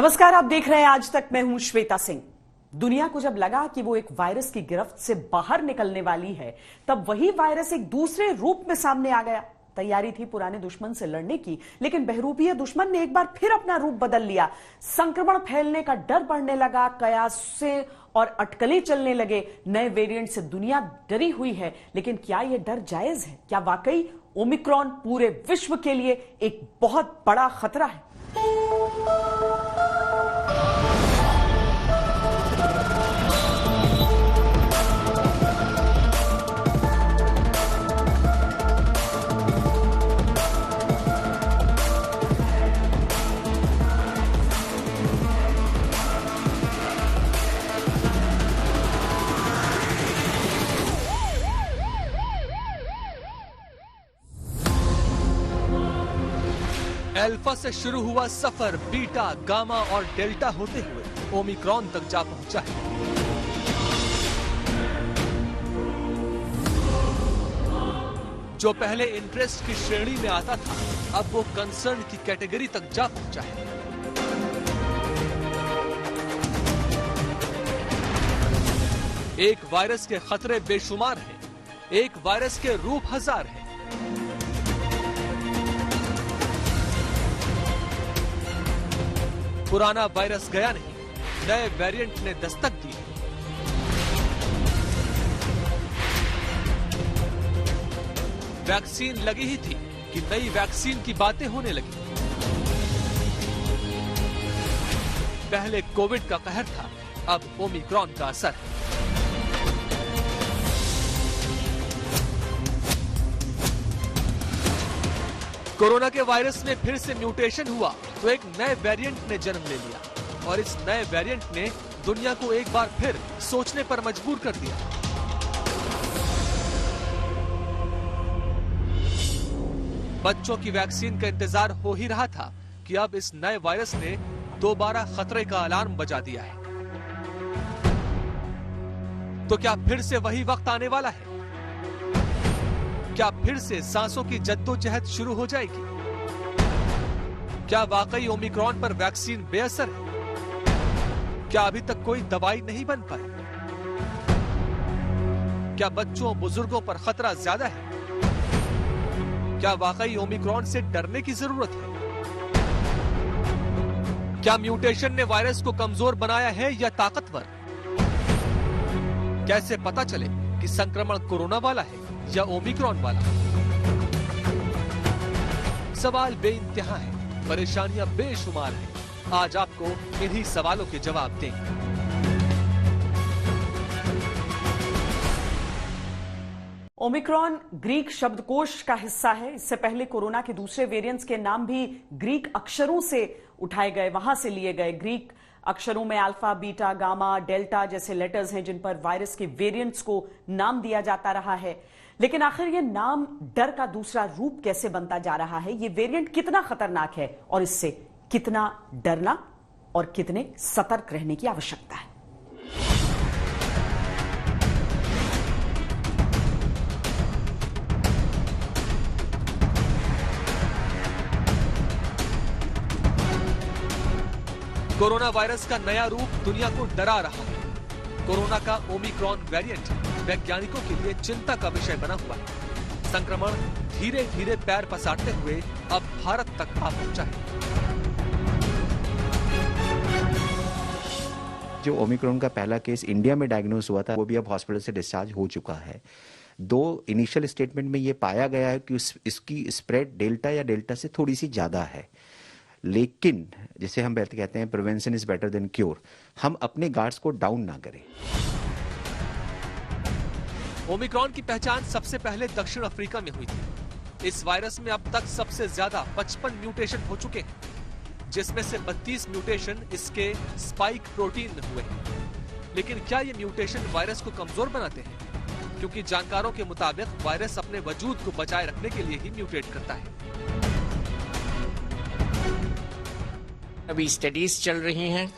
नमस्कार, आप देख रहे हैं आज तक। मैं हूं श्वेता सिंह। दुनिया को जब लगा कि वो एक वायरस की गिरफ्त से बाहर निकलने वाली है, तब वही वायरस एक दूसरे रूप में सामने आ गया। तैयारी थी पुराने दुश्मन से लड़ने की, लेकिन बहरूपीय दुश्मन ने एक बार फिर अपना रूप बदल लिया। संक्रमण फैलने का डर बढ़ने लगा, कयासें और अटकलें चलने लगे। नए वेरिएंट से दुनिया डरी हुई है, लेकिन क्या यह डर जायज है? क्या वाकई ओमिक्रॉन पूरे विश्व के लिए एक बहुत बड़ा खतरा है? अल्फा से शुरू हुआ सफर बीटा, गामा और डेल्टा होते हुए ओमिक्रॉन तक जा पहुंचा है। जो पहले इंटरेस्ट की श्रेणी में आता था, अब वो कंसर्न की कैटेगरी तक जा पहुंचा है। एक वायरस के खतरे बेशुमार हैं, एक वायरस के रूप हजार हैं। पुराना वायरस गया नहीं, नए वेरिएंट ने दस्तक दी। वैक्सीन लगी ही थी कि नई वैक्सीन की बातें होने लगी। पहले कोविड का कहर था, अब ओमिक्रॉन का असर है। कोरोना के वायरस में फिर से म्यूटेशन हुआ तो एक नए वेरिएंट ने जन्म ले लिया, और इस नए वेरिएंट ने दुनिया को एक बार फिर सोचने पर मजबूर कर दिया। बच्चों की वैक्सीन का इंतजार हो ही रहा था कि अब इस नए वायरस ने दोबारा खतरे का अलार्म बजा दिया है। तो क्या फिर से वही वक्त आने वाला है? क्या फिर से सांसों की जद्दोजहद शुरू हो जाएगी? क्या वाकई ओमिक्रॉन पर वैक्सीन बेअसर है? क्या अभी तक कोई दवाई नहीं बन पाई? क्या बच्चों बुजुर्गों पर खतरा ज्यादा है? क्या वाकई ओमिक्रॉन से डरने की जरूरत है? क्या म्यूटेशन ने वायरस को कमजोर बनाया है या ताकतवर? कैसे पता चले कि संक्रमण कोरोना वाला है या ओमिक्रॉन वाला? सवाल बेइंतहा है, परेशानियां बेशुमार हैं। आज आपको इन्हीं सवालों के जवाब देंगे। ओमिक्रॉन ग्रीक शब्दकोश का हिस्सा है। इससे पहले कोरोना के दूसरे वेरिएंट्स के नाम भी ग्रीक अक्षरों से उठाए गए, वहां से लिए गए। ग्रीक अक्षरों में अल्फा, बीटा, गामा, डेल्टा जैसे लेटर्स हैं जिन पर वायरस के वेरिएंट्स को नाम दिया जाता रहा है। लेकिन आखिर ये नाम डर का दूसरा रूप कैसे बनता जा रहा है? ये वेरिएंट कितना खतरनाक है और इससे कितना डरना और कितने सतर्क रहने की आवश्यकता है? कोरोना वायरस का नया रूप दुनिया को डरा रहा है। कोरोना का ओमिक्रॉन वेरिएंट वैज्ञानिकों के लिए चिंता का विषय बना हुआ है। संक्रमण धीरे धीरे पैर पसारते हुए अब भारत तक आ पहुंचा है। जो ओमिक्रॉन का पहला केस इंडिया में डायग्नोस हुआ था, वो भी अब हॉस्पिटल से डिस्चार्ज हो चुका है। 2 इनिशियल स्टेटमेंट में ये पाया गया है कि इसकी स्प्रेड डेल्टा या डेल्टा से थोड़ी सी ज्यादा है, लेकिन जिसे हम कहते हैं prevention is better than cure, हम अपने गार्ड्स को डाउन ना करें। ओमिक्रॉन की पहचान सबसे पहले दक्षिण अफ्रीका में हुई थी। इस वायरस में अब तक सबसे ज्यादा 55 म्यूटेशन हो चुके हैं, जिसमें से 32 म्यूटेशन इसके स्पाइक प्रोटीन में हुए हैं। लेकिन क्या ये म्यूटेशन वायरस को कमजोर बनाते हैं? क्योंकि जानकारों के मुताबिक वायरस अपने वजूद को बचाए रखने के लिए ही म्यूटेट करता है। अभी स्टडीज चल रही हैं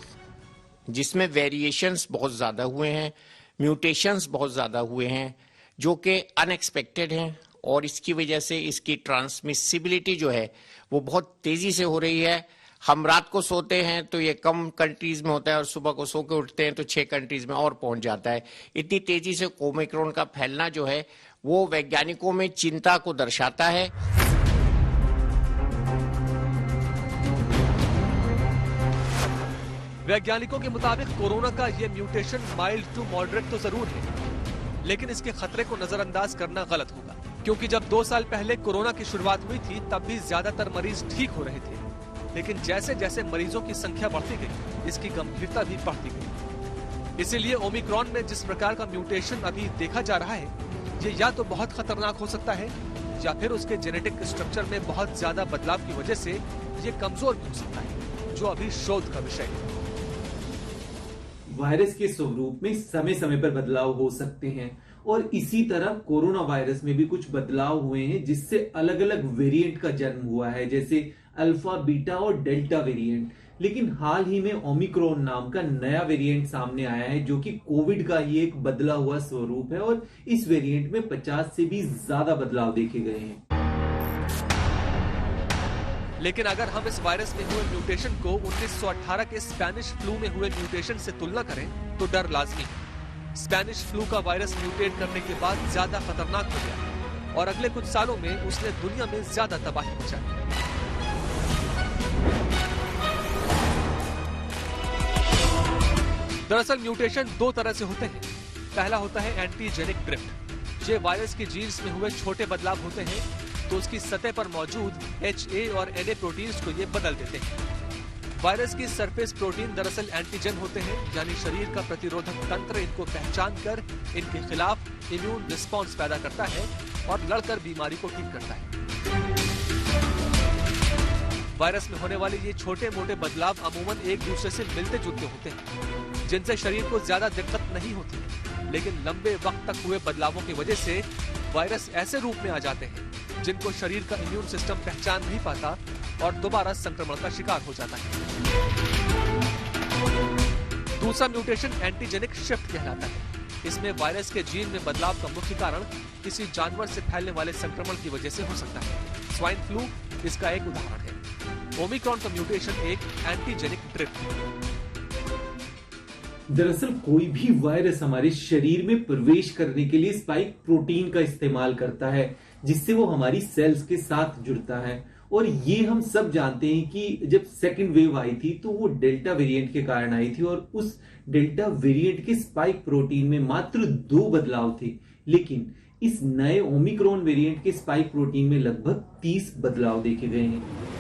जिसमें वेरिएशंस बहुत ज्यादा हुए हैं, म्यूटेशंस बहुत ज्यादा हुए हैं, जो कि अनएक्सपेक्टेड हैं, और इसकी वजह से इसकी ट्रांसमिसिबिलिटी जो है वो बहुत तेजी से हो रही है। हम रात को सोते हैं तो ये कम कंट्रीज में होता है और सुबह को सो के उठते हैं तो 6 कंट्रीज में और पहुंच जाता है। इतनी तेजी से ओमिक्रॉन का फैलना जो है वो वैज्ञानिकों में चिंता को दर्शाता है। वैज्ञानिकों के मुताबिक कोरोना का ये म्यूटेशन माइल्ड टू मॉडरेट तो जरूर है, लेकिन इसके खतरे को नजरअंदाज करना गलत होगा, क्योंकि जब 2 साल पहले कोरोना की शुरुआत हुई थी तब भी ज्यादातर मरीज ठीक हो रहे थे, लेकिन जैसे जैसे मरीजों की संख्या बढ़ती गई इसकी गंभीरता भी बढ़ती गई। इसीलिए ओमिक्रॉन में जिस प्रकार का म्यूटेशन अभी देखा जा रहा है ये या तो बहुत खतरनाक हो सकता है या फिर उसके जेनेटिक स्ट्रक्चर में बहुत ज्यादा बदलाव की वजह से ये कमजोर भी हो सकता है, जो अभी शोध का विषय है। वायरस के स्वरूप में समय समय पर बदलाव हो सकते हैं और इसी तरह कोरोना वायरस में भी कुछ बदलाव हुए हैं जिससे अलग अलग वेरिएंट का जन्म हुआ है, जैसे अल्फा, बीटा और डेल्टा वेरिएंट। लेकिन हाल ही में ओमिक्रॉन नाम का नया वेरिएंट सामने आया है जो कि कोविड का ही एक बदला हुआ स्वरूप है और इस वेरिएंट में 50 से भी ज्यादा बदलाव देखे गए हैं। लेकिन अगर हम इस वायरस में हुए म्यूटेशन को 1918 के स्पेनिश फ्लू में हुए म्यूटेशन से तुलना करें तो डर लाजमी है। स्पेनिश फ्लू का वायरस म्यूटेट करने के बाद ज्यादा खतरनाक हो गया और अगले कुछ सालों में उसने दुनिया में ज्यादा तबाही मचाई। दरअसल म्यूटेशन 2 तरह से होते हैं। पहला होता है एंटीजेनिक ड्रिफ्ट। ये वायरस के जीन्स में हुए छोटे बदलाव होते हैं तो उसकी सतह पर मौजूद HA और NA प्रोटीन्स को ये बदल देते हैं। वायरस की सरफेस प्रोटीन दरअसल एंटीजन होते हैं, यानी शरीर का प्रतिरोधक तंत्र इनको पहचान कर इनके खिलाफ इम्यून रिस्पॉन्स पैदा करता है और लड़कर बीमारी को ठीक करता है। वायरस में होने वाले ये छोटे मोटे बदलाव अमूमन एक दूसरे से मिलते जुलते होते हैं, जिनसे शरीर को ज्यादा दिक्कत नहीं होती, लेकिन लंबे वक्त तक हुए बदलावों की वजह से वायरस ऐसे रूप में आ जाते हैं जिनको शरीर का इम्यून सिस्टम पहचान नहीं पाता और दोबारा संक्रमण का शिकार हो जाता है। दूसरा म्यूटेशन एंटीजेनिक शिफ्ट कहलाता है। इसमें वायरस के जीन में बदलाव का मुख्य कारण किसी जानवर से फैलने वाले संक्रमण की वजह से हो सकता है। स्वाइन फ्लू इसका एक उदाहरण है। ओमिक्रॉन का म्यूटेशन एक एंटीजेनिक ड्रिफ्ट है। दरअसल कोई भी वायरस हमारे शरीर में प्रवेश करने के लिए स्पाइक प्रोटीन का इस्तेमाल करता है, जिससे वो हमारी सेल्स के साथ जुड़ता है। और ये हम सब जानते हैं कि जब सेकंड वेव आई थी तो वो डेल्टा वेरिएंट के कारण आई थी और उस डेल्टा वेरिएंट के स्पाइक प्रोटीन में मात्र 2 बदलाव थे, लेकिन इस नए ओमिक्रॉन वेरिएंट के स्पाइक प्रोटीन में लगभग 30 बदलाव देखे गए हैं।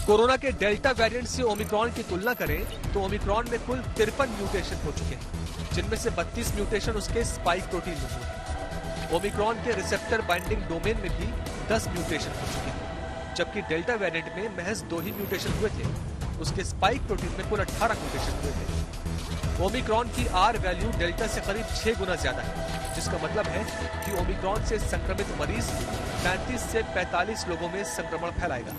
कोरोना के डेल्टा वेरिएंट से ओमिक्रॉन की तुलना करें तो ओमिक्रॉन में कुल 53 म्यूटेशन हो चुके हैं, जिनमें से 32 म्यूटेशन उसके स्पाइक प्रोटीन में हुए हैं। ओमिक्रॉन के रिसेप्टर बाइंडिंग डोमेन में भी 10 म्यूटेशन हो चुके हैं, जबकि डेल्टा वेरिएंट में महज 2 ही म्यूटेशन हुए थे। उसके स्पाइक प्रोटीन में कुल 18 म्यूटेशन हुए थे। ओमिक्रॉन की R वैल्यू डेल्टा से करीब 6 गुना ज्यादा है, जिसका मतलब है कि ओमिक्रॉन से संक्रमित मरीज 35 से 45 लोगों में संक्रमण फैलाएगा।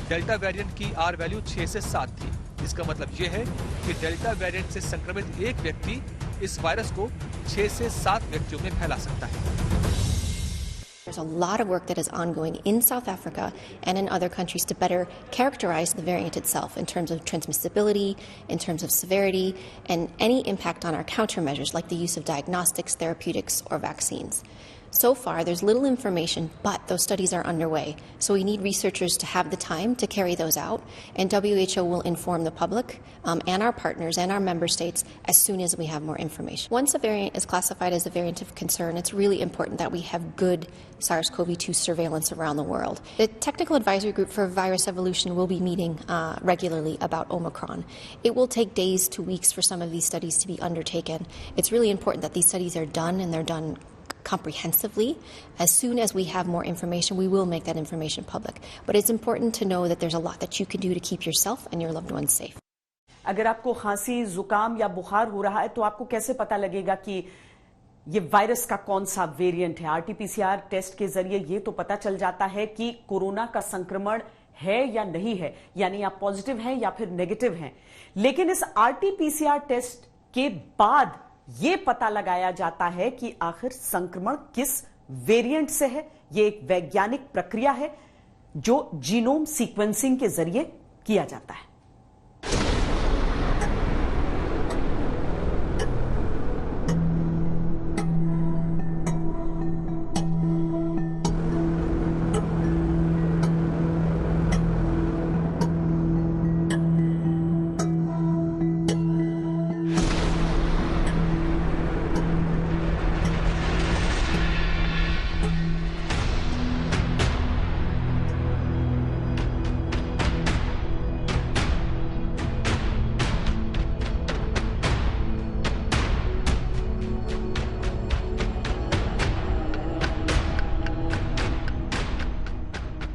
डेल्टा वेरिएंट की R वैल्यू 6 से 7 थी। इसका मतलब यह है कि डेल्टा वेरिएंट से संक्रमित एक व्यक्ति इस वायरस को 6 से 7 व्यक्तियों में फैला सकता है। There's a lot of work that is ongoing in South Africa and in other countries to better characterize the variant itself in terms of transmissibility, in terms of severity, and any impact on our countermeasures like the use of diagnostics, therapeutics, or vaccines. So far, there's little information, but those studies are underway. So we need researchers to have the time to carry those out, and WHO will inform the public and our partners and our member states as soon as we have more information. Once a variant is classified as a variant of concern, it's really important that we have good SARS-CoV-2 surveillance around the world. The Technical Advisory Group for Virus Evolution will be meeting regularly about Omicron. It will take days to weeks for some of these studies to be undertaken. It's really important that these studies are done and they're done comprehensively. As soon as we have more information, we will make that information public. But it's important to know that there's a lot that you can do to keep yourself and your loved ones safe. अगर आपको खांसी, जुकाम या बुखार हो रहा है तो आपको कैसे पता लगेगा कि ये वायरस का कौन सा वेरिएंट है? RT-PCR टेस्ट के जरिए ये तो पता चल जाता है कि कोरोना का संक्रमण है या नहीं है, यानी आप पॉजिटिव हैं या फिर नेगेटिव हैं। लेकिन इस RT-PCR टेस्ट के बाद ये पता लगाया जाता है कि आखिर संक्रमण किस वेरिएंट से है। ये एक वैज्ञानिक प्रक्रिया है जो जीनोम सीक्वेंसिंग के जरिए किया जाता है।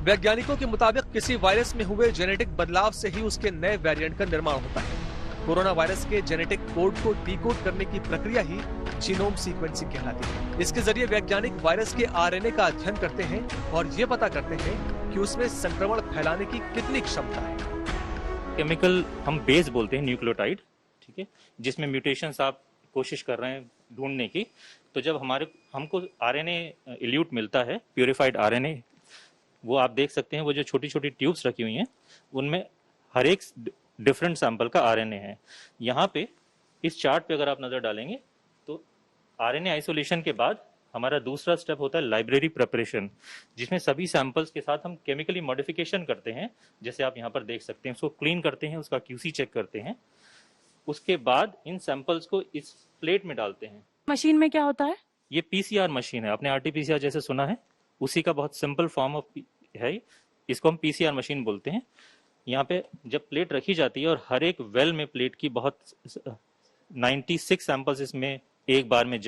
वैज्ञानिकों के मुताबिक किसी वायरस में हुए जेनेटिक बदलाव से ही उसके नए वेरिएंट का निर्माण होता है। कोरोना वायरस के जेनेटिक कोड को डिकोड करने की प्रक्रिया ही जीनोम सीक्वेंसिंग कहलाती है। इसके जरिए वैज्ञानिक वायरस के आरएनए का अध्ययन करते हैं और ये पता करते हैं कि उसमें संक्रमण फैलाने की कितनी क्षमता है। केमिकल हम बेस बोलते हैं, न्यूक्लियोटाइड, ठीक है, जिसमें म्यूटेशंस आप कोशिश कर रहे हैं ढूंढने की। तो जब हमको आरएनए इल्यूट मिलता है, प्यूरिफाइड आरएनए, वो आप देख सकते हैं, वो जो छोटी छोटी ट्यूब्स रखी हुई हैं उनमें हर एक डिफरेंट सैंपल का आरएनए है। यहाँ पे इस चार्ट पे अगर आप नजर डालेंगे तो आरएनए आइसोलेशन के बाद हमारा दूसरा स्टेप होता है लाइब्रेरी प्रिपरेशन, जिसमें सभी सैंपल्स के साथ हम केमिकली मॉडिफिकेशन करते हैं। जैसे आप यहाँ पर देख सकते हैं, उसको क्लीन करते हैं, उसका क्यूसी चेक करते हैं। उसके बाद इन सैंपल्स को इस प्लेट में डालते हैं। मशीन में क्या होता है? ये पीसीआर मशीन है, आपने आरटीपीसीआर जैसे सुना है, उसी का बहुत सिंपल फॉर्म ऑफ है। इसको हम पीसीआर मशीन बोलते हैं। यहाँ पे जब प्लेट रखी जाती है और हर एक वेल में प्लेट की बहुत 96 सैंपल्स इसमें एक बार में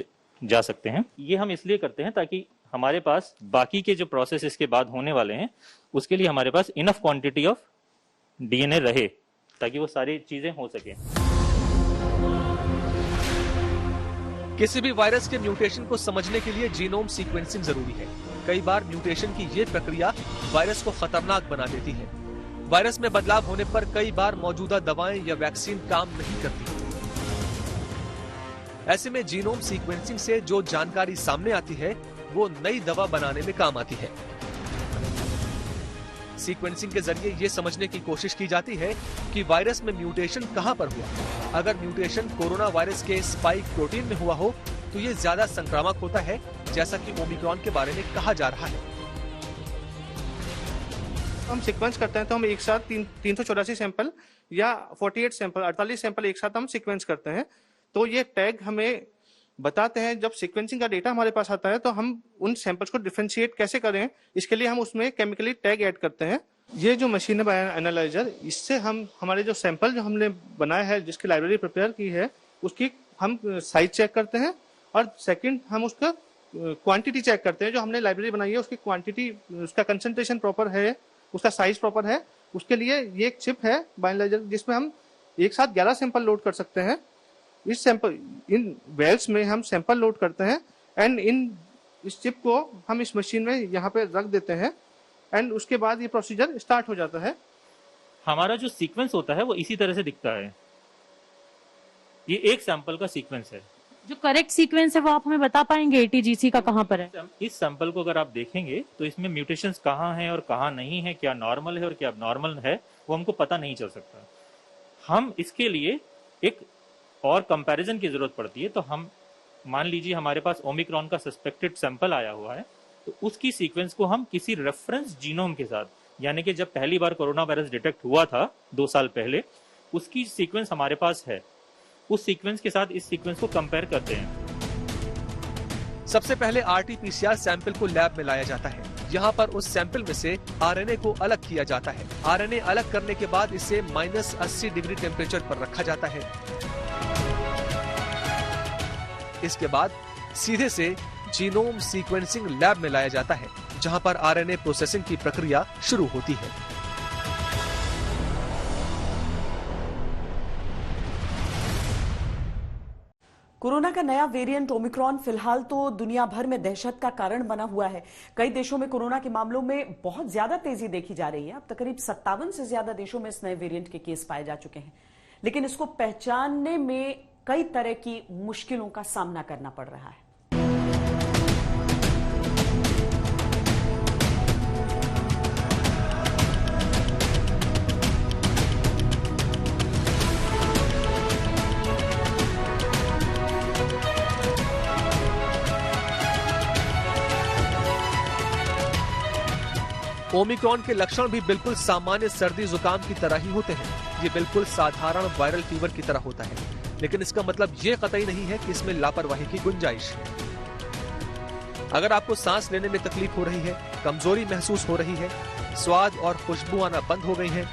जा सकते हैं। ये हम इसलिए करते हैं ताकि हमारे पास बाकी के जो प्रोसेस इसके बाद होने वाले हैं उसके लिए हमारे पास इनफ क्वांटिटी ऑफ डीएनए रहे, ताकि वो सारी चीजें हो सके। किसी भी वायरस के म्यूटेशन को समझने के लिए जीनोम सीक्वेंसिंग जरूरी है। कई बार म्यूटेशन की ये प्रक्रिया वायरस को खतरनाक बना देती है। वायरस में बदलाव होने पर कई बार मौजूदा दवाएं या वैक्सीन काम नहीं करती। ऐसे में जीनोम सीक्वेंसिंग से जो जानकारी सामने आती है वो नई दवा बनाने में काम आती है। सीक्वेंसिंग के जरिए ये समझने की कोशिश की जाती है कि वायरस में म्यूटेशन कहां पर हुआ। अगर म्यूटेशन कोरोना वायरस के स्पाइक प्रोटीन में हुआ हो तो ये ज्यादा संक्रामक होता है, जैसा कि ओमिक्रॉन के बारे में कहा जा रहा है। हम सीक्वेंस करते हैं तो हम एक साथ 384 सैंपल या 48 सैंपल 48 सैंपल एक साथ हम सीक्वेंस करते हैं। तो ये टैग हमें बताते हैं, जब सीक्वेंसिंग का डेटा हमारे पास आता है तो हम उन सैंपल्स को डिफरेंशिएट कैसे करें, इसके लिए हम उसमें केमिकली टैग ऐड करते हैं। ये जो मशीन है बायो एनालाइजर, इससे हम हमारे जो सैंपल जो हमने बनाया है, जिसकी लाइब्रेरी प्रिपेयर की है, उसकी हम साइज चेक करते हैं और सेकंड हम उसका क्वांटिटी चेक करते हैं। जो हमने लाइब्रेरी बनाई है उसकी क्वांटिटी, उसका कंसंट्रेशन प्रॉपर है, उसका साइज प्रॉपर है। उसके लिए ये एक चिप है बायो एनालाइजर, जिसमें हम एक साथ 11 सैंपल लोड कर सकते हैं। इस सैंपल इन वेल्स में हम सैंपल लोड करते हैं एंड इस चिप को हम इस मशीन में यहाँ पे रख देते हैं एंड उसके बाद ये प्रोसीजर स्टार्ट हो जाता है। हमारा जो सीक्वेंस होता है वो इसी तरह से दिखता है। ये एक सैंपल का सीक्वेंस है। जो करेक्ट सीक्वेंस है वो आप हमें बता पाएंगे एटीजीसी का कहाँ पर है? इस सैंपल को अगर आप देखेंगे तो इसमें म्यूटेशंस कहाँ हैं और कहाँ नहीं है, क्या नॉर्मल है और क्या अबनॉर्मल है, वो हमको पता नहीं चल सकता। हम इसके लिए एक और कंपैरिजन की जरूरत पड़ती है। तो हम मान लीजिए हमारे पास ओमिक्रॉन का सस्पेक्टेड सैंपल आया हुआ है, तो उसकी सीक्वेंस को हम किसी रेफरेंस जीनोम के साथ, यानी कि जब पहली बार कोरोना वायरस डिटेक्ट हुआ था 2 साल पहले, उसकी सीक्वेंस हमारे पास है, उस सीक्वेंस के साथ इस सीक्वेंस को कंपेयर करते हैं। सबसे पहले आरटीपीसीआर सैंपल को लैब में लाया जाता है। यहाँ पर उस सैंपल में से आरएनए को अलग किया जाता है। आरएनए अलग करने के बाद इसे -80 डिग्री टेम्परेचर पर रखा जाता है। इसके बाद सीधे से जीनोम सीक्वेंसिंग लैब में लाया जाता है, जहां पर आरएनए प्रोसेसिंग की प्रक्रिया शुरू होती है। कोरोना का नया वेरिएंट ओमिक्रॉन फिलहाल तो दुनिया भर में दहशत का कारण बना हुआ है। कई देशों में कोरोना के मामलों में बहुत ज्यादा तेजी देखी जा रही है। अब तक करीब 57 से ज्यादा देशों में इस नए वेरिएंट के केस पाए जा चुके हैं, लेकिन इसको पहचानने में कई तरह की मुश्किलों का सामना करना पड़ रहा है। ओमिक्रॉन के लक्षण भी बिल्कुल सामान्य सर्दी जुकाम की तरह ही होते हैं। ये बिल्कुल साधारण वायरल फीवर की तरह होता है, लेकिन इसका मतलब ये कतई नहीं है कि इसमें लापरवाही की गुंजाइश है। अगर आपको सांस लेने में तकलीफ हो रही है, कमजोरी महसूस हो रही है, स्वाद और खुशबू आना बंद हो गई है,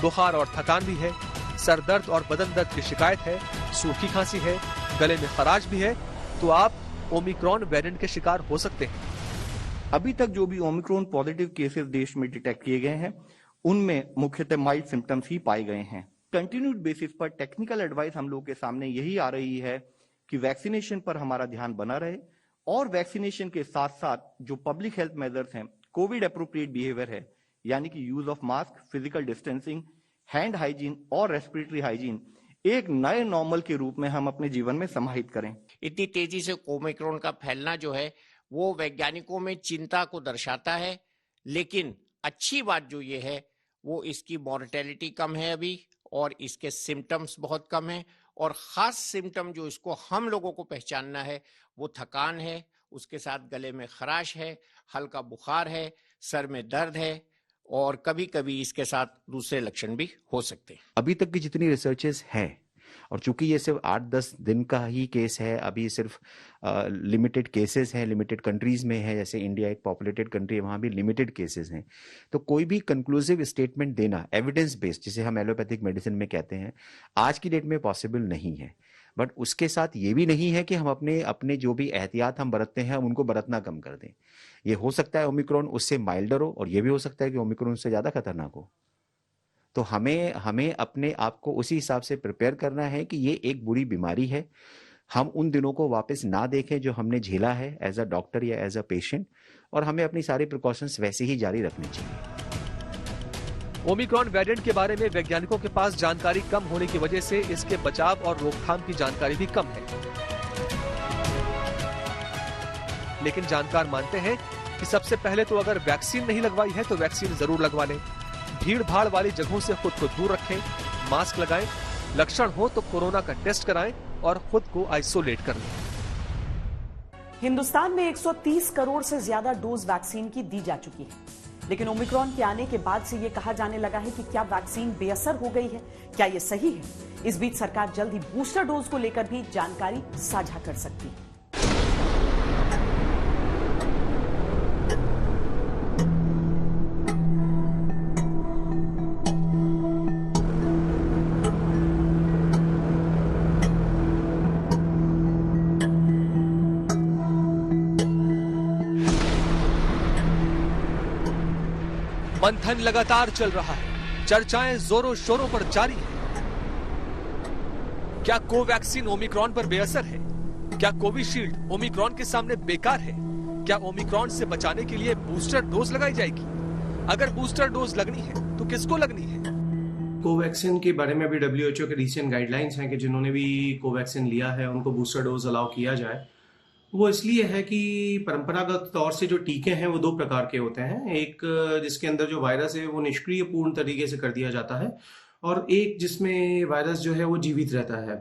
बुखार और थकान भी है, सर दर्द और बदन दर्द की शिकायत है, सूखी खांसी है, गले में खराश भी है, तो आप ओमिक्रॉन वेरिएंट के शिकार हो सकते हैं। अभी तक जो भी ओमिक्रॉन पॉजिटिव केसेस देश में डिटेक्ट किए गए हैं, उनमें मुख्यतः माइल्ड सिम्टम्स ही पाए गए हैं। कंटिन्यूड बेसिस पर टेक्निकल एडवाइस हम लोग के सामने यही आ रही है कि वैक्सीनेशन पर हमारा ध्यान बना रहे और वैक्सीनेशन के साथ साथ जो पब्लिक हेल्थ मेजर्स हैं, कोविड अप्रोप्रिएट बिहेवियर है, यानी कि use of mask, physical distancing, hand hygiene और रेस्पिरेटरी हाइजीन एक नए नॉर्मल के रूप में हम अपने जीवन में समाहित करें। इतनी तेजी से ओमिक्रॉन का फैलना जो है वो वैज्ञानिकों में चिंता को दर्शाता है, लेकिन अच्छी बात जो ये है वो इसकी मॉर्टेलिटी कम है अभी, और इसके सिम्टम्स बहुत कम हैं, और खास सिम्टम जो इसको हम लोगों को पहचानना है वो थकान है, उसके साथ गले में खराश है, हल्का बुखार है, सर में दर्द है, और कभी कभी इसके साथ दूसरे लक्षण भी हो सकते हैं। अभी तक की जितनी रिसर्चेस हैं, और चूंकि ये सिर्फ 8-10 दिन का ही केस है, अभी सिर्फ लिमिटेड केसेस हैं, लिमिटेड कंट्रीज में है, जैसे इंडिया एक पॉपुलेटेड कंट्री है, वहाँ भी लिमिटेड केसेस हैं, तो कोई भी कंक्लूसिव स्टेटमेंट देना एविडेंस बेस्ड, जिसे हम एलोपैथिक मेडिसिन में कहते हैं, आज की डेट में पॉसिबल नहीं है। बट उसके साथ ये भी नहीं है कि हम अपने जो भी एहतियात हम बरतते हैं हम उनको बरतना कम कर दें। ये हो सकता है ओमिक्रॉन उससे माइल्डर हो, और ये भी हो सकता है कि ओमिक्रॉन उससे ज़्यादा खतरनाक हो। तो हमें अपने आप को उसी हिसाब से प्रिपेयर करना है कि ये एक बुरी बीमारी है, हम उन दिनों को वापस ना देखें जो हमने झेला है एज अ डॉक्टर या एज अ पेशेंट, और हमें अपनी सारी प्रिकॉशंस वैसे ही जारी रखनी चाहिए। ओमिक्रॉन वेरिएंट के बारे में वैज्ञानिकों के पास जानकारी कम होने की वजह से इसके बचाव और रोकथाम की जानकारी भी कम है, लेकिन जानकार मानते हैं कि सबसे पहले तो अगर वैक्सीन नहीं लगवाई है तो वैक्सीन जरूर लगवा लें, भीड़ भाड़ वाली जगहों से खुद को दूर रखें, मास्क लगाएं, लक्षण हो तो कोरोना का टेस्ट कराएं और खुद को आइसोलेट कर लें। हिंदुस्तान में 130 करोड़ से ज्यादा डोज वैक्सीन की दी जा चुकी है, लेकिन ओमिक्रॉन के आने के बाद से यह कहा जाने लगा है कि क्या वैक्सीन बेअसर हो गई है, क्या यह सही है? इस बीच सरकार जल्द ही बूस्टर डोज को लेकर भी जानकारी साझा कर सकती है। मंथन लगातार चल रहा है, चर्चाएं जोरों शोरों पर जारी है। क्या कोवैक्सीन ओमिक्रॉन पर बेअसर है? क्या कोविशील्ड ओमिक्रॉन के सामने बेकार है? क्या ओमिक्रॉन से बचाने के लिए बूस्टर डोज लगाई जाएगी? अगर बूस्टर डोज लगनी है तो किसको लगनी है? कोवैक्सीन के बारे में भी WHO के रीसेंट गाइडलाइंस हैं कि जिन्होंने भी कोवैक्सीन लिया है उनको बूस्टर डोज अलाउ किया जाए। वो इसलिए है कि परंपरागत तौर से जो टीके हैं वो दो प्रकार के होते हैं, एक जिसके अंदर जो वायरस है वो निष्क्रिय पूर्ण तरीके से कर दिया जाता है, और एक जिसमें वायरस जो है वो जीवित रहता है।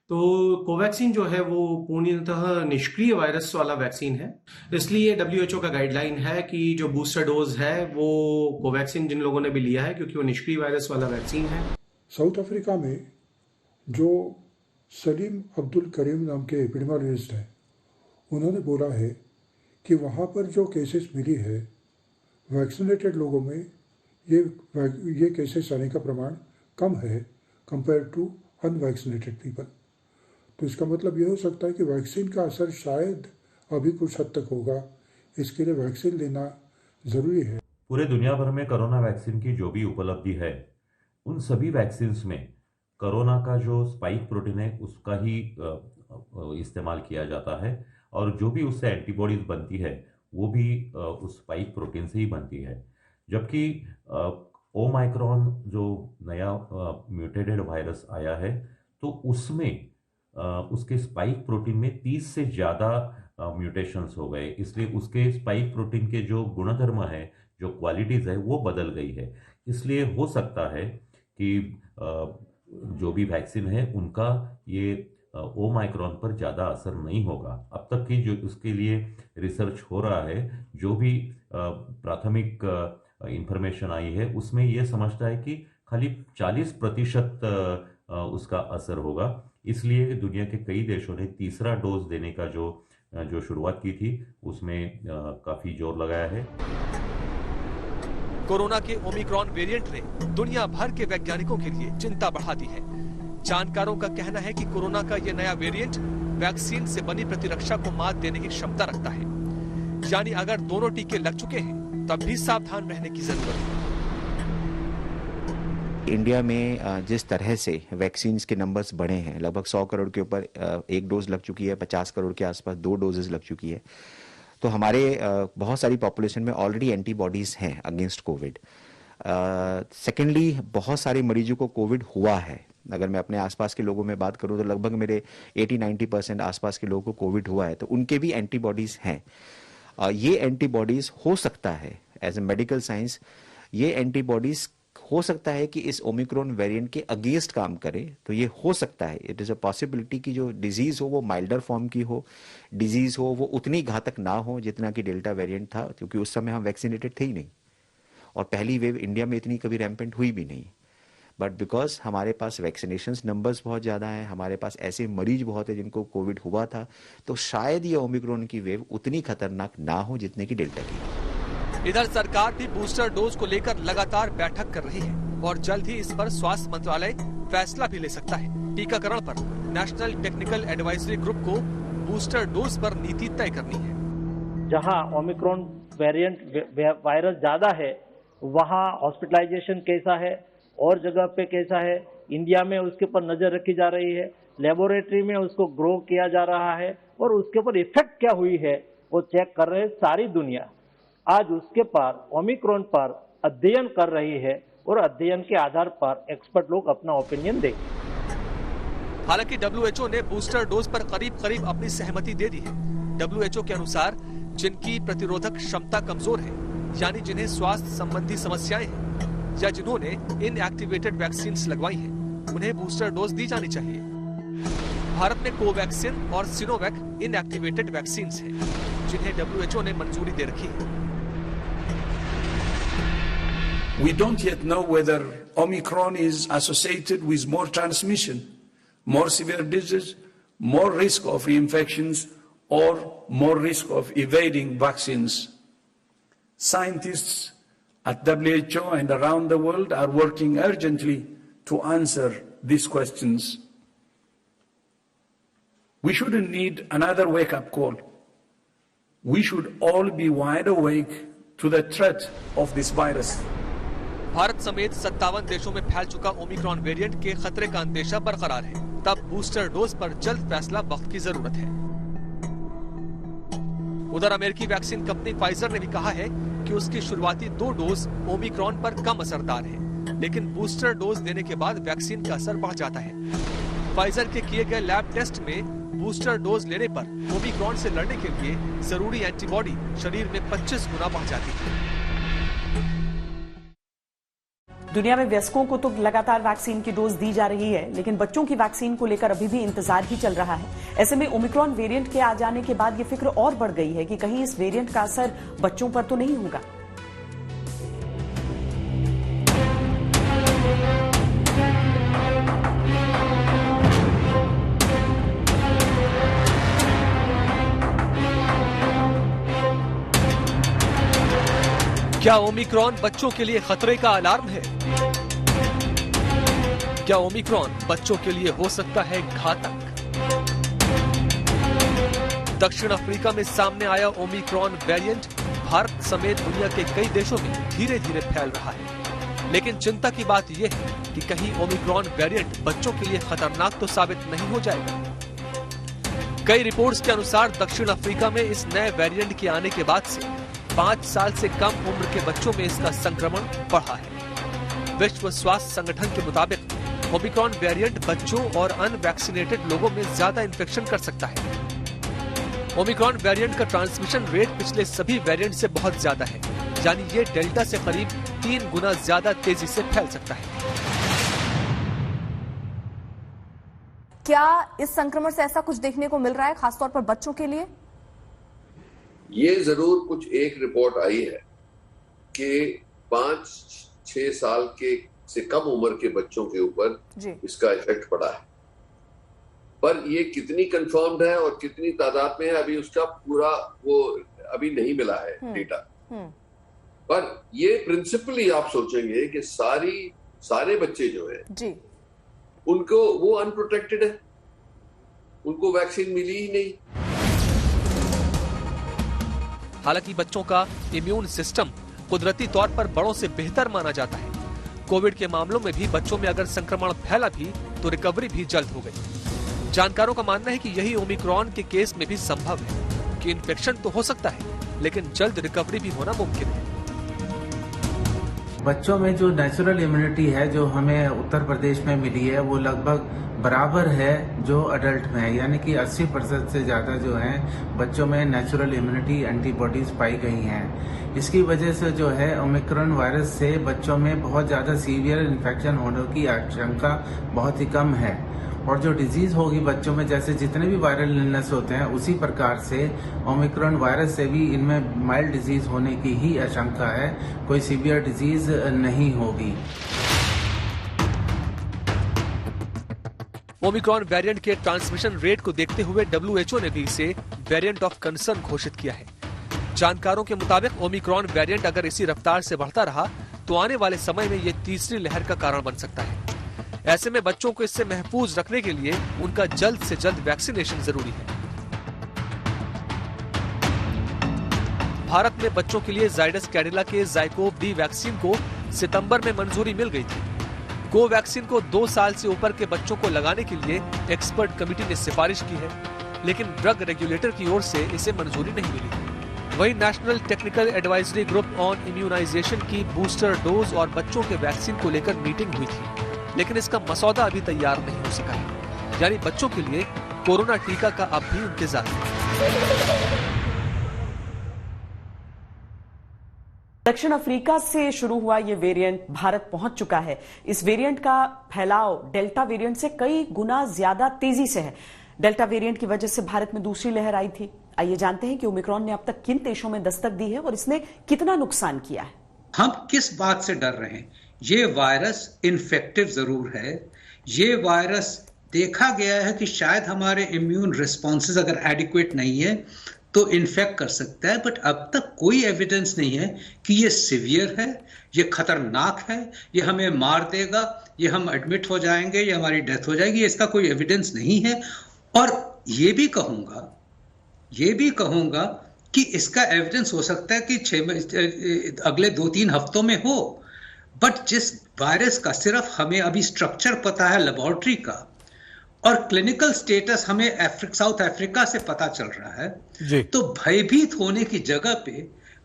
तो कोवैक्सीन जो है वो पूर्णतः निष्क्रिय वायरस वाला वैक्सीन है, इसलिए WHO का गाइडलाइन है कि जो बूस्टर डोज है वो कोवैक्सीन जिन लोगों ने भी लिया है, क्योंकि वो निष्क्रिय वायरस वाला वैक्सीन है। साउथ अफ्रीका में जो सलीम अब्दुल करीम नाम के एपिडेमियोलॉजिस्ट हैं, उन्होंने बोला है कि वहाँ पर जो केसेस मिली है वैक्सीनेटेड लोगों में ये केसेस आने का प्रमाण कम है कंपेयर टू अनवैक्सीनेटेड पीपल। तो इसका मतलब ये हो सकता है कि वैक्सीन का असर शायद अभी कुछ हद तक होगा, इसके लिए वैक्सीन लेना ज़रूरी है। पूरे दुनिया भर में कोरोना वैक्सीन की जो भी उपलब्धि है, उन सभी वैक्सीन्स में कोरोना का जो स्पाइक प्रोटीन है उसका ही इस्तेमाल किया जाता है, और जो भी उससे एंटीबॉडीज बनती है वो भी उस स्पाइक प्रोटीन से ही बनती है। जबकि ओमाइक्रॉन जो नया म्यूटेटेड वायरस आया है, तो उसमें उसके स्पाइक प्रोटीन में 30 से ज़्यादा म्यूटेशंस हो गए, इसलिए उसके स्पाइक प्रोटीन के जो गुणधर्म है, जो क्वालिटीज़ है वो बदल गई है। इसलिए हो सकता है कि जो भी वैक्सीन है उनका ये ओमाइक्रॉन पर ज़्यादा असर नहीं होगा। अब तक की जो उसके लिए रिसर्च हो रहा है, जो भी प्राथमिक इंफॉर्मेशन आई है उसमें ये समझता है कि खाली 40% उसका असर होगा। इसलिए दुनिया के कई देशों ने तीसरा डोज देने का जो शुरुआत की थी उसमें काफी जोर लगाया है। कोरोना के ओमिक्रॉन वेरिएंट ने दुनिया भर के वैज्ञानिकों के लिए चिंता बढ़ा दी है। जानकारों का कहना है कि कोरोना का यह नया वेरिएंट वैक्सीन से बनी प्रतिरक्षा को मात देने की क्षमता रखता है, यानी अगर दोनों टीके लग चुके हैं तब भी सावधान रहने की जरूरत है। इंडिया में जिस तरह से वैक्सीन के नंबर्स बढ़े हैं, लगभग 100 करोड़ के ऊपर एक डोज लग चुकी है, 50 करोड़ के आसपास 2 डोजेस लग चुकी है, तो हमारे बहुत सारी पॉपुलेशन में ऑलरेडी एंटीबॉडीज हैं अगेंस्ट कोविड। सेकेंडली, बहुत सारे मरीजों को कोविड हुआ है। अगर मैं अपने आसपास के लोगों में बात करूं तो लगभग मेरे 80-90% आसपास के लोगों को कोविड हुआ है, तो उनके भी एंटीबॉडीज हैं। ये एंटीबॉडीज हो सकता है एज ए मेडिकल साइंस, ये एंटीबॉडीज हो सकता है कि इस ओमिक्रॉन वेरिएंट के अगेंस्ट काम करे। तो ये हो सकता है, इट इज़ अ पॉसिबिलिटी कि जो डिजीज हो वो माइल्डर फॉर्म की हो, डिजीज हो वो उतनी घातक ना हो जितना कि डेल्टा वेरिएंट था, क्योंकि उस समय हम वैक्सीनेटेड थे ही नहीं और पहली वेव इंडिया में इतनी कभी रैम्पेंट हुई भी नहीं। बट बिकॉज हमारे पास वैक्सीनेशन नंबर्स बहुत ज़्यादा हैं, हमारे पास ऐसे मरीज बहुत है जिनको कोविड हुआ था, तो शायद ये ओमिक्रॉन की वेव उतनी खतरनाक ना हो जितने की डेल्टा की। इधर सरकार भी बूस्टर डोज को लेकर लगातार बैठक कर रही है और जल्द ही इस पर स्वास्थ्य मंत्रालय फैसला भी ले सकता है। टीकाकरण पर नेशनल टेक्निकल एडवाइजरी ग्रुप को बूस्टर डोज पर नीति तय करनी है। जहां ओमिक्रॉन वेरिएंट वायरस ज्यादा है वहां हॉस्पिटलाइजेशन कैसा है और जगह पे कैसा है, इंडिया में उसके ऊपर नजर रखी जा रही है, लेबोरेटरी में उसको ग्रो किया जा रहा है और उसके ऊपर इफेक्ट क्या हुई है वो चेक कर रहे हैं सारी दुनिया। आज उसके पर ओमिक्रॉन पर अध्ययन कर रही है और अध्ययन के आधार पर एक्सपर्ट लोग अपना ओपिनियन देंगे। हालांकि WHO ने बूस्टर डोज पर करीब अपनी सहमति दे दी है। WHO के अनुसार जिनकी प्रतिरोधक क्षमता कमजोर है, यानी जिन्हें स्वास्थ्य संबंधी समस्याएं हैं या जिन्होंने इनएक्टिवेटेड वैक्सीन लगवाई हैं, उन्हें बूस्टर डोज दी जानी चाहिए। भारत में कोवैक्सीन और सिनोवैक इनएक्टिवेटेड वैक्सीन हैं, जिन्हें WHO ने मंजूरी दे रखी है। We don't yet know whether Omicron is associated with more transmission, more severe disease, more risk of reinfections, or more risk of evading vaccines. Scientists at WHO and around the world are working urgently to answer these questions. We shouldn't need another wake-up call. We should all be wide awake to the threat of this virus. Bharat समेत 57 देशों में फैल चुका Omicron variant के खतरे का अंदेशा बरकरार है। तब बूस्टर डोज पर जल्द फैसला वक्त की जरूरत है। उधर अमेरिकी वैक्सीन कंपनी फाइजर ने भी कहा है कि उसकी शुरुआती 2 डोज ओमिक्रॉन पर कम असरदार है, लेकिन बूस्टर डोज देने के बाद वैक्सीन का असर बढ़ जाता है। फाइजर के किए गए लैब टेस्ट में बूस्टर डोज लेने पर ओमिक्रॉन से लड़ने के लिए जरूरी एंटीबॉडी शरीर में 25 गुना बढ़ जाती है। दुनिया में वयस्कों को तो लगातार वैक्सीन की डोज दी जा रही है, लेकिन बच्चों की वैक्सीन को लेकर अभी भी इंतजार ही चल रहा है। ऐसे में ओमिक्रॉन वेरिएंट के आ जाने के बाद ये फिक्र और बढ़ गई है कि कहीं इस वेरिएंट का असर बच्चों पर तो नहीं होगा। क्या ओमिक्रॉन बच्चों के लिए खतरे का अलार्म है? क्या ओमिक्रॉन बच्चों के लिए हो सकता है घातक? दक्षिण अफ्रीका में सामने आया ओमिक्रॉन वेरिएंट भारत समेत दुनिया के कई देशों में धीरे धीरे फैल रहा है। लेकिन चिंता की बात यह है कि कहीं ओमिक्रॉन वेरिएंट बच्चों के लिए खतरनाक तो साबित नहीं हो जाएगा। कई रिपोर्ट्स के अनुसार दक्षिण अफ्रीका में इस नए वेरिएंट के आने के बाद से 5 साल से कम उम्र के बच्चों में इसका संक्रमण बढ़ा है। विश्व स्वास्थ्य संगठन के मुताबिक ओमिक्रॉन वेरिएंट बच्चों और अनवैक्सीनेटेड लोगों में ज्यादा इन्फेक्शन कर सकता है। ओमिक्रॉन वेरिएंट का ट्रांसमिशन रेट पिछले सभी वेरिएंट से बहुत ज्यादा है, यानी ये डेल्टा से करीब 3 गुना ज्यादा तेजी से फैल सकता है। क्या इस संक्रमण से ऐसा कुछ देखने को मिल रहा है, खासतौर पर बच्चों के लिए? ये जरूर कुछ एक रिपोर्ट आई है कि 5-6 साल के से कम उम्र के बच्चों के ऊपर इसका इफेक्ट पड़ा है। पर ये कितनी कंफर्म्ड है और कितनी तादाद में है, अभी उसका पूरा वो अभी नहीं मिला है डेटा। पर ये प्रिंसिपली आप सोचेंगे कि सारे बच्चे जो है उनको वो अनप्रोटेक्टेड है, उनको वैक्सीन मिली ही नहीं। हालांकि बच्चों का इम्यून सिस्टम कुदरती तौर पर बड़ों से बेहतर माना जाता है। कोविड के मामलों में भी बच्चों में अगर संक्रमण फैला भी तो रिकवरी भी जल्द हो गई। जानकारों का मानना है कि यही ओमिक्रॉन के केस में भी संभव है कि इन्फेक्शन तो हो सकता है लेकिन जल्द रिकवरी भी होना मुमकिन है। बच्चों में जो नेचुरल इम्यूनिटी है जो हमें उत्तर प्रदेश में मिली है वो लगभग बराबर है जो अडल्ट में है, यानी कि 80% से ज़्यादा जो है बच्चों में नेचुरल इम्यूनिटी एंटीबॉडीज पाई गई हैं। इसकी वजह से जो है ओमिक्रॉन वायरस से बच्चों में बहुत ज़्यादा सीवियर इन्फेक्शन होने की आशंका बहुत ही कम है। और जो डिजीज होगी बच्चों में, जैसे जितने भी वायरल इलनेस होते हैं उसी प्रकार से ओमिक्रॉन वायरस से भी इनमें माइल्ड डिजीज होने की ही आशंका है, कोई सीवियर डिजीज नहीं होगी। ओमिक्रॉन वेरिएंट के ट्रांसमिशन रेट को देखते हुए WHO ने भी इसे वेरिएंट ऑफ कंसर्न घोषित किया है। जानकारों के मुताबिक ओमिक्रॉन वेरिएंट अगर इसी रफ्तार से बढ़ता रहा तो आने वाले समय में ये तीसरी लहर का कारण बन सकता है। ऐसे में बच्चों को इससे महफूज रखने के लिए उनका जल्द से जल्द वैक्सीनेशन जरूरी है। भारत में बच्चों के लिए जायडस कैडिला के ज़ाइकोव डी वैक्सीन को सितंबर में मंजूरी मिल गई थी। कोवैक्सीन को 2 साल से ऊपर के बच्चों को लगाने के लिए एक्सपर्ट कमेटी ने सिफारिश की है, लेकिन ड्रग रेगुलेटर की ओर से इसे मंजूरी नहीं मिली। वहीं national technical advisory group on immunization की बूस्टर डोज और बच्चों के वैक्सीन को लेकर मीटिंग हुई थी, लेकिन इसका मसौदा अभी तैयार नहीं हो सका है। यानी बच्चों के लिए कोरोना टीका का अब भी इंतजार है। दक्षिण अफ्रीका से शुरू हुआ ये वेरिएंट भारत पहुंच चुका है। इस वेरिएंट का फैलाव डेल्टा वेरिएंट से कई गुना ज्यादा तेजी से है। डेल्टा वेरिएंट की वजह से भारत में दूसरी लहर आई थी। आइए जानते हैं कि ओमिक्रॉन ने अब तक किन देशों में दस्तक दी है और इसने कितना नुकसान किया है। हम किस बात से डर रहे हैं? ये वायरस इन्फेक्टिव जरूर है। ये वायरस देखा गया है कि शायद हमारे इम्यून रिस्पॉन्सेज अगर एडिक्वेट नहीं है तो इन्फेक्ट कर सकता है, बट अब तक कोई एविडेंस नहीं है कि ये सिवियर है, ये खतरनाक है, ये हमें मार देगा, ये हम एडमिट हो जाएंगे, ये हमारी डेथ हो जाएगी। इसका कोई एविडेंस नहीं है। और ये भी कहूंगा कि इसका एविडेंस हो सकता है कि अगले 2-3 हफ्तों में हो, बट जिस वायरस का सिर्फ हमें अभी स्ट्रक्चर पता है लेबोरेटरी का और क्लिनिकल स्टेटस हमें साउथ अफ्रीका से पता चल रहा है, तो भयभीत होने की जगह पे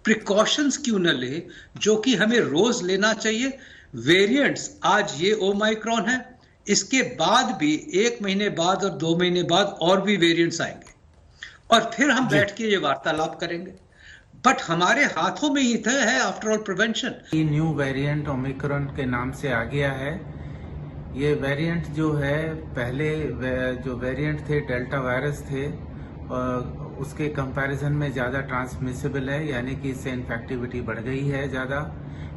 प्रिकॉशंस क्यों न ले जो कि हमें रोज लेना चाहिए। वेरिएंट्स आज ये ओमाइक्रॉन है, इसके बाद भी 1 महीने बाद और 2 महीने बाद और भी वेरिएंट्स आएंगे और फिर हम बैठ के ये वार्तालाप करेंगे। बट हमारे हाथों में ही है आफ्टर ऑल प्रिवेंशन। ये न्यू वेरिएंट ओमिक्रॉन के नाम से आ गया है। ये वेरिएंट जो है पहले जो वेरिएंट थे डेल्टा वायरस थे उसके कंपैरिजन में ज़्यादा ट्रांसमिसिबल है, यानी कि इससे इन्फेक्टिविटी बढ़ गई है ज़्यादा,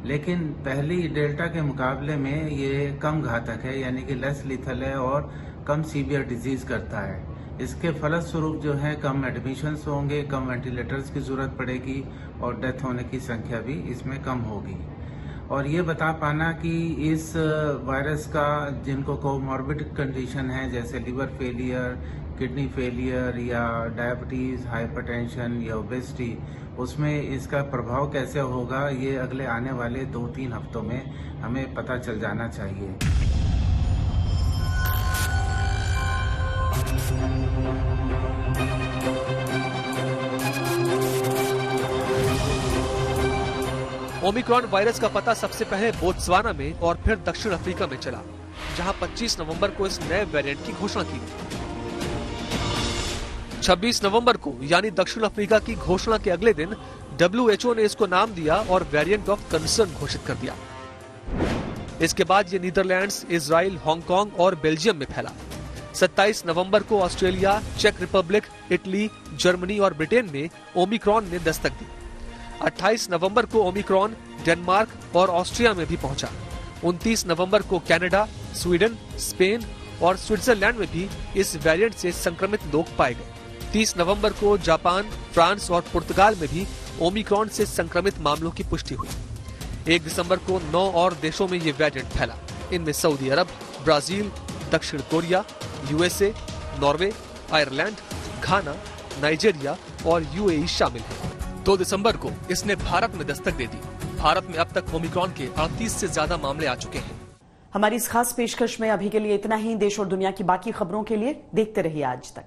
लेकिन पहली डेल्टा के मुकाबले में ये कम घातक है, यानी कि लेस लीथल है और कम सीवियर डिजीज करता है। इसके फलस्वरूप जो है कम एडमिशन्स होंगे, कम वेंटिलेटर्स की जरूरत पड़ेगी और डेथ होने की संख्या भी इसमें कम होगी। और ये बता पाना कि इस वायरस का जिनको कोमॉर्बिड कंडीशन है जैसे लिवर फेलियर, किडनी फेलियर या डायबिटीज, हाइपरटेंशन या ओबेसिटी, उसमें इसका प्रभाव कैसे होगा ये अगले आने वाले 2-3 हफ्तों में हमें पता चल जाना चाहिए। ओमिक्रॉन वायरस का पता सबसे पहले बोत्सवाना में और फिर दक्षिण अफ्रीका में चला, जहां 25 नवंबर को इस नए वेरिएंट की घोषणा की गई। 26 नवंबर को यानी दक्षिण अफ्रीका की घोषणा के अगले दिन WHO ने इसको नाम दिया और वेरिएंट ऑफ कंसर्न घोषित कर दिया। इसके बाद ये नीदरलैंड्स, इजराइल, हांगकांग और बेल्जियम में फैला। 27 नवंबर को ऑस्ट्रेलिया, चेक रिपब्लिक, इटली, जर्मनी और ब्रिटेन में ओमिक्रॉन ने दस्तक दी। 28 नवंबर को ओमिक्रॉन डेनमार्क और ऑस्ट्रिया में भी पहुंचा। 29 नवंबर को कनाडा, स्वीडन, स्पेन और स्विट्जरलैंड में भी इस वेरिएंट से संक्रमित लोग पाए गए। 30 नवंबर को जापान, फ्रांस और पुर्तगाल में भी ओमिक्रॉन से संक्रमित मामलों की पुष्टि हुई। 1 दिसंबर को 9 और देशों में ये वेरिएंट फैला। इनमें सऊदी अरब, ब्राजील, दक्षिण कोरिया, यूएसए, नॉर्वे, आयरलैंड, घाना, नाइजीरिया और यूएई शामिल हैं। 2 दिसंबर को इसने भारत में दस्तक दे दी। भारत में अब तक ओमिक्रॉन के 38 से ज्यादा मामले आ चुके हैं। हमारी इस खास पेशकश में अभी के लिए इतना ही। देश और दुनिया की बाकी खबरों के लिए देखते रहिए आज तक।